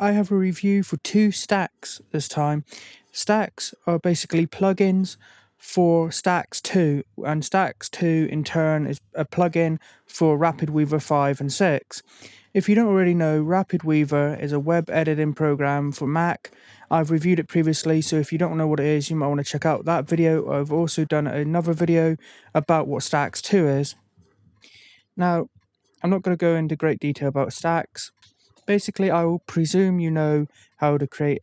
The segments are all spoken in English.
I have a review for two stacks this time. Stacks are basically plugins for Stacks 2, and Stacks 2 in turn is a plugin for RapidWeaver 5 and 6. If you don't already know, RapidWeaver is a web editing program for Mac. I've reviewed it previously, so if you don't know what it is, you might want to check out that video. I've also done another video about what Stacks 2 is. Now, I'm not going to go into great detail about Stacks. Basically, I will presume you know how to create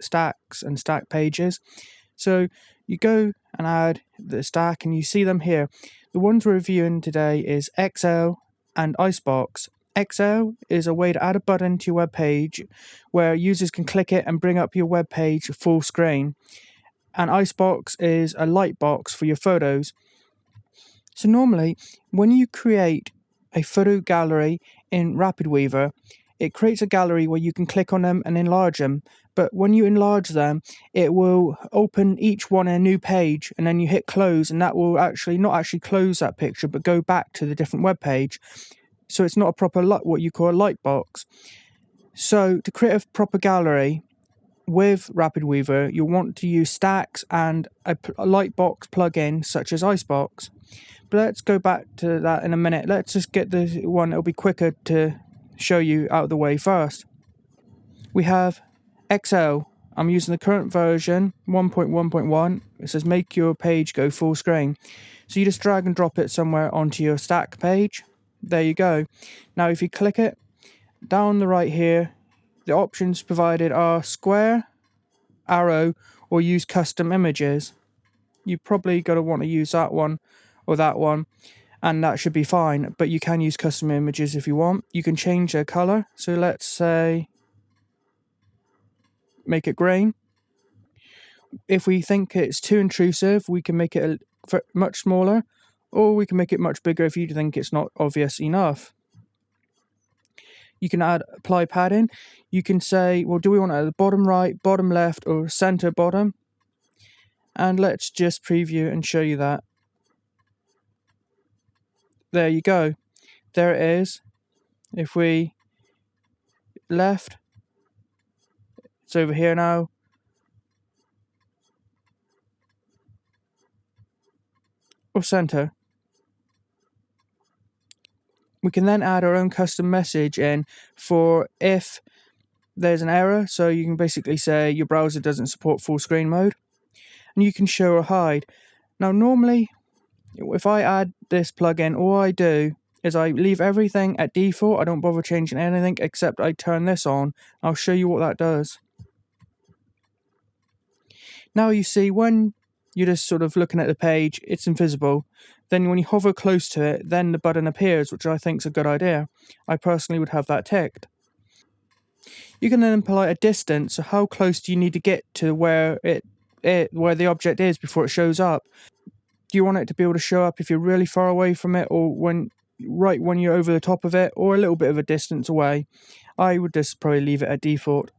stacks and stack pages. So you go and add the stack and you see them here. The ones we're reviewing today is XL and Icebox. XL is a way to add a button to your web page where users can click it and bring up your web page full screen. And Icebox is a light box for your photos. So normally, when you create a photo gallery in RapidWeaver, it creates a gallery where you can click on them and enlarge them. But when you enlarge them, it will open each one in a new page, and then you hit close, and that will actually not actually close that picture, but go back to the different web page. So it's not a proper what you call a light box. So to create a proper gallery with RapidWeaver, you'll want to use stacks and a lightbox plugin such as Icebox. But let's go back to that in a minute. Let's just get the one that'll be quicker to show you out of the way first. We have XL. I'm using the current version 1.1.1. It says make your page go full screen. So you just drag and drop it somewhere onto your stack page. There you go. Now if you click it, down the right here, the options provided are square, arrow, or use custom images. You probably got to want to use that one or that one, and that should be fine, but you can use custom images if you want. You can change their color. So let's say make it green. If we think it's too intrusive, we can make it much smaller, or we can make it much bigger if you think it's not obvious enough. You can apply padding. You can say, well, do we want it at the bottom right, bottom left, or center bottom? And let's just preview and show you that. There you go. There it is. If we left, it's over here now. Or center. We can then add our own custom message in for if there's an error. So you can basically say your browser doesn't support full screen mode, and you can show or hide. Now normally, if I add this plugin, all I do is I leave everything at default. I don't bother changing anything except I turn this on. I'll show you what that does. Now you see when you're just sort of looking at the page, it's invisible. Then when you hover close to it, then the button appears, which I think is a good idea. I personally would have that ticked. You can then apply a distance. So how close do you need to get to where where the object is before it shows up? Do you want it to be able to show up if you're really far away from it, or right when you're over the top of it, or a little bit of a distance away? I would just probably leave it at default.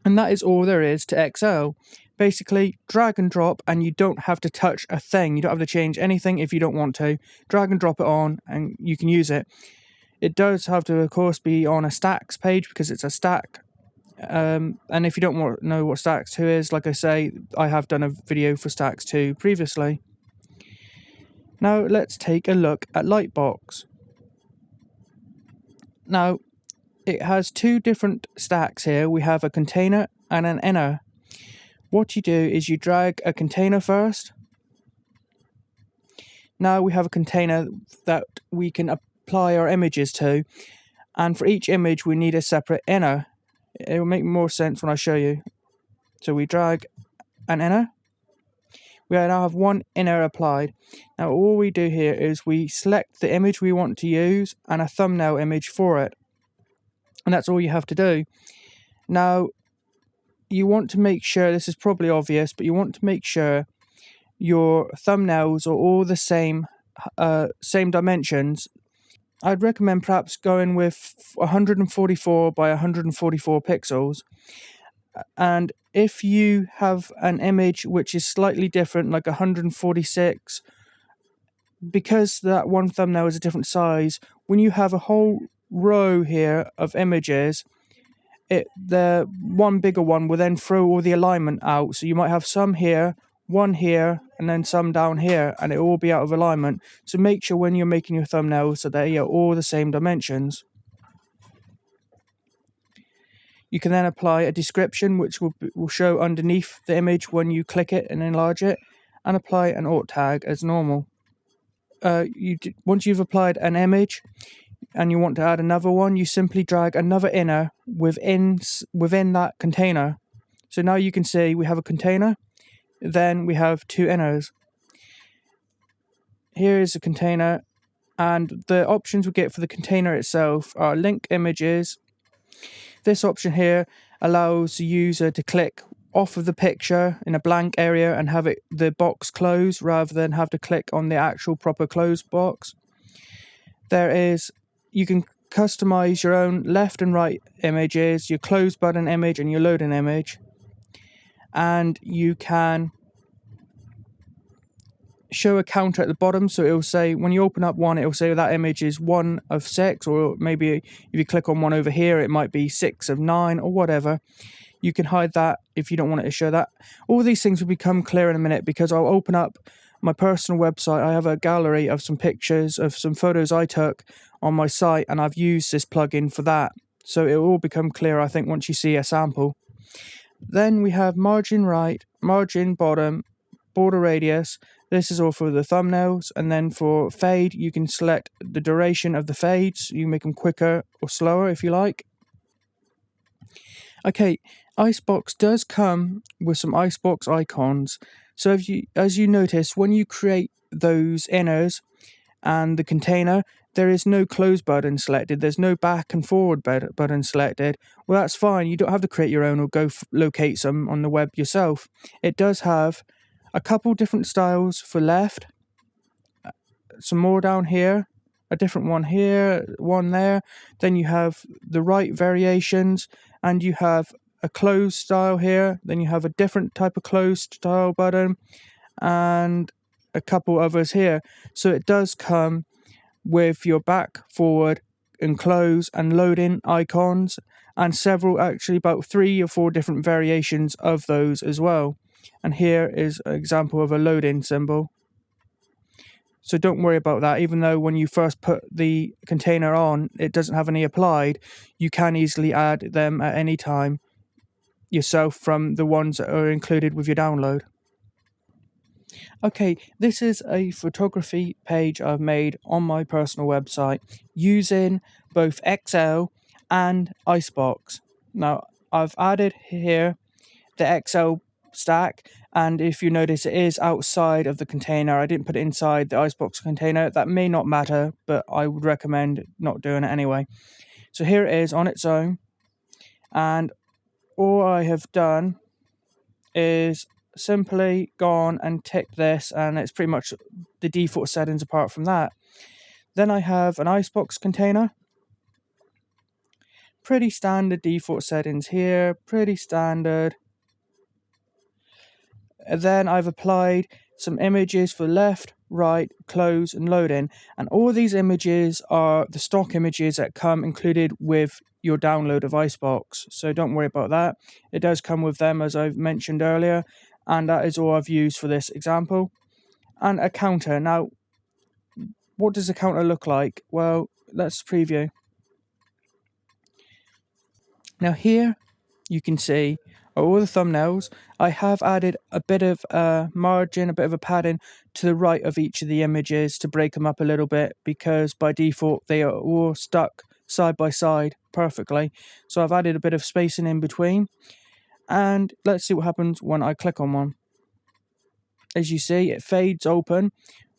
And that is all there is to XL. Basically, drag and drop, and you don't have to touch a thing. You don't have to change anything if you don't want to. Drag and drop it on, and you can use it. It does have to, of course, be on a stacks page because it's a stack. And if you don't know what Stacks 2 is, like I say, I have done a video for Stacks 2 previously. Now let's take a look at Lightbox. Now it has two different stacks here. We have a container and an inner. What you do is you drag a container first. Now we have a container that we can apply our images to, and for each image we need a separate inner. It will make more sense when I show you. So we drag an inner. We now have one inner applied. Now all we do here is we select the image we want to use and a thumbnail image for it. And that's all you have to do. Now you want to make sure, this is probably obvious, but you want to make sure your thumbnails are all the same dimensions. I'd recommend perhaps going with 144 by 144 pixels. And if you have an image which is slightly different, like 146, because that one thumbnail is a different size, when you have a whole row here of images, the one bigger one will then throw all the alignment out. So you might have some here, one here, and then some down here, and it will all be out of alignment. So make sure when you're making your thumbnails that they are all the same dimensions. You can then apply a description, which will show underneath the image when you click it and enlarge it, and apply an alt tag as normal. Once you've applied an image and you want to add another one, you simply drag another inner within that container. So now you can see we have a container, then we have two inners. Here is a container, and the options we get for the container itself are link images. This option here allows the user to click off of the picture in a blank area and have the box close rather than have to click on the actual proper close box. You can customize your own left and right images, your close button image and your loading image, and you can show a counter at the bottom. So it will say when you open up one, it will say that image is 1 of 6, or maybe if you click on one over here it might be 6 of 9 or whatever. You can hide that if you don't want it to show that. All these things will become clear in a minute, because I'll open up my personal website. I have a gallery of some pictures of some photos I took on my site, and I've used this plugin for that, so it will all become clear, I think, once you see a sample. Then we have margin right, margin bottom, border radius. This is all for the thumbnails. And then for fade, you can select the duration of the fades. You can make them quicker or slower if you like. Okay, Icebox does come with some Icebox icons. So as you notice, when you create those inners and the container, there is no close button selected. There's no back and forward button selected. Well, that's fine. You don't have to create your own or go locate some on the web yourself. It does have a couple different styles for left, some more down here, a different one here, one there. Then you have the right variations, and you have a closed style here. Then you have a different type of closed style button, and a couple others here. So it does come with your back, forward, and close and loading icons, and several, actually about 3 or 4 different variations of those as well. And here is an example of a loading symbol. So don't worry about that. Even though when you first put the container on, it doesn't have any applied, you can easily add them at any time yourself from the ones that are included with your download. Okay, this is a photography page I've made on my personal website using both XL and Icebox. Now, I've added here the XL stack, and if you notice, it is outside of the container. I didn't put it inside the Icebox container. That may not matter, but I would recommend not doing it anyway. So here it is on its own, and all I have done is simply gone and ticked this, and it's pretty much the default settings apart from that. Then I have an Icebox container. Pretty standard default settings here, pretty standard. And then I've applied some images for left, right, close, and loading. And all these images are the stock images that come included with your download of Icebox. So don't worry about that. It does come with them, as I've mentioned earlier. And that is all I've used for this example. And a counter. Now, what does a counter look like? Well, let's preview. Now here you can see all the thumbnails. I have added a bit of margin, a bit of a padding to the right of each of the images to break them up a little bit, because by default they are all stuck side by side perfectly. So I've added a bit of spacing in between, and let's see what happens when I click on one. As you see, it fades open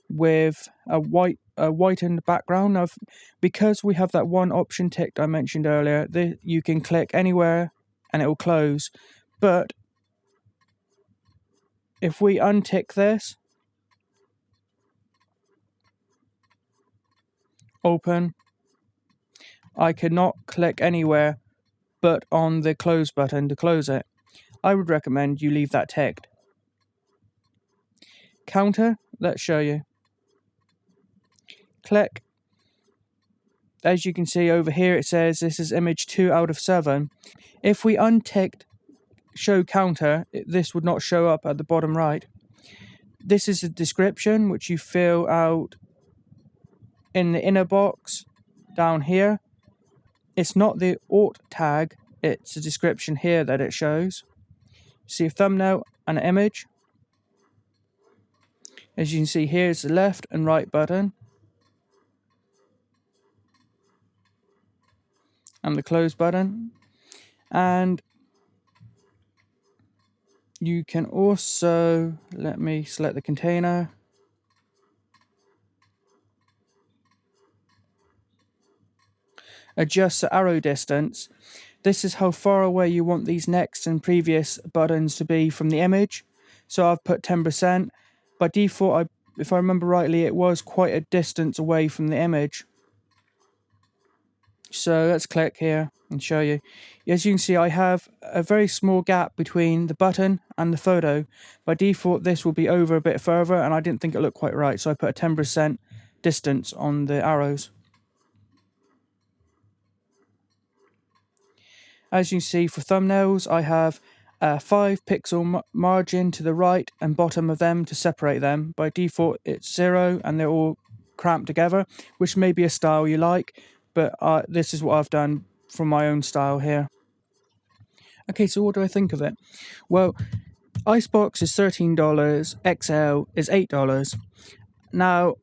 with a whitened background. Now, because we have that one option ticked I mentioned earlier, you can click anywhere and it will close. But if we untick this, open, I cannot click anywhere but on the close button to close it. I would recommend you leave that ticked. Counter, let's show you. Click, as you can see over here, it says this is image 2 out of 7. If we unticked show counter, this would not show up at the bottom right. This is the description, which you fill out in the inner box down here. It's not the alt tag, it's a description here that it shows. See a thumbnail and an image. As you can see, here's the left and right button, and the close button. And you can also, let me select the container. Adjust the arrow distance. This is how far away you want these next and previous buttons to be from the image. So I've put 10%. By default, if I remember rightly, it was quite a distance away from the image. So let's click here and show you. As you can see, I have a very small gap between the button and the photo. By default, this will be over a bit further, and I didn't think it looked quite right, so I put a 10% distance on the arrows. As you can see, for thumbnails, I have a 5 pixel margin to the right and bottom of them to separate them. By default, it's 0, and they're all cramped together, which may be a style you like, but this is what I've done from my own style here. Okay, so what do I think of it? Well, Icebox is $13, XL is $8. Now,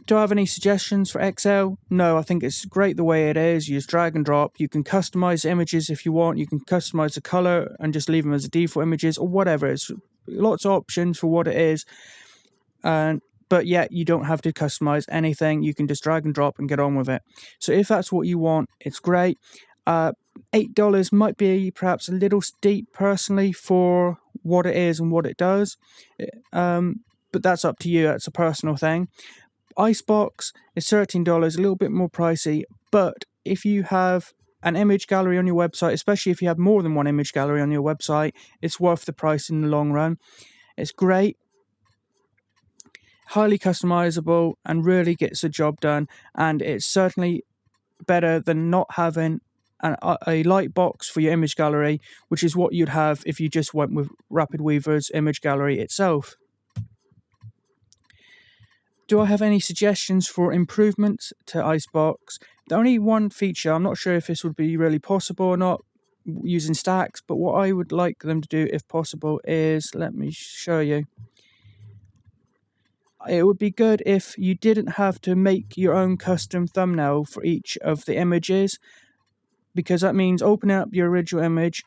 do I have any suggestions for XL? No, I think it's great the way it is. You just drag and drop. You can customize the images if you want. You can customize the color and just leave them as default images or whatever. It's lots of options for what it is. But yet you don't have to customize anything. You can just drag and drop and get on with it. So if that's what you want, it's great. $8 might be perhaps a little steep personally for what it is and what it does. But that's up to you. That's a personal thing. Icebox is $13, a little bit more pricey, but if you have an image gallery on your website, especially if you have more than one image gallery on your website, it's worth the price in the long run. It's great, highly customizable, and really gets the job done, and it's certainly better than not having a light box for your image gallery, which is what you'd have if you just went with RapidWeaver's image gallery itself. Do I have any suggestions for improvements to Icebox? The only one feature, I'm not sure if this would be really possible or not using stacks, but what I would like them to do if possible is, let me show you. It would be good if you didn't have to make your own custom thumbnail for each of the images, because that means opening up your original image,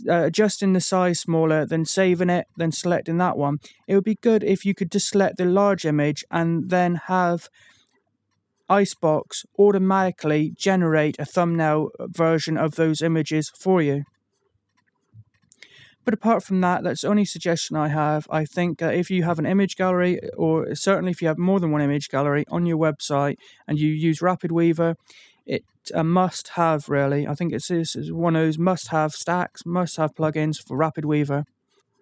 adjusting the size smaller, then saving it, then selecting that one. It would be good if you could just select the large image and then have Icebox automatically generate a thumbnail version of those images for you. But apart from that, that's the only suggestion I have. I think if you have an image gallery, or certainly if you have more than one image gallery on your website and you use RapidWeaver, it's a must-have, really. I think it's one of those must-have stacks, must-have plugins for RapidWeaver.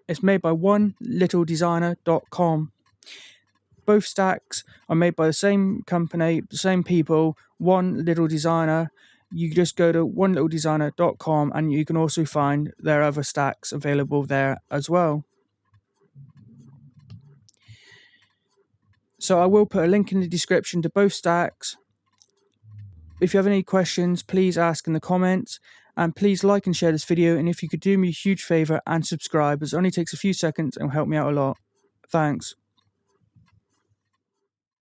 It's made by onelittledesigner.com. Both stacks are made by the same company, the same people, One Little Designer. You just go to onelittledesigner.com and you can also find their other stacks available there as well. So I will put a link in the description to both stacks. If you have any questions, please ask in the comments, and please like and share this video, and if you could do me a huge favor and subscribe, as it only takes a few seconds and will help me out a lot. Thanks.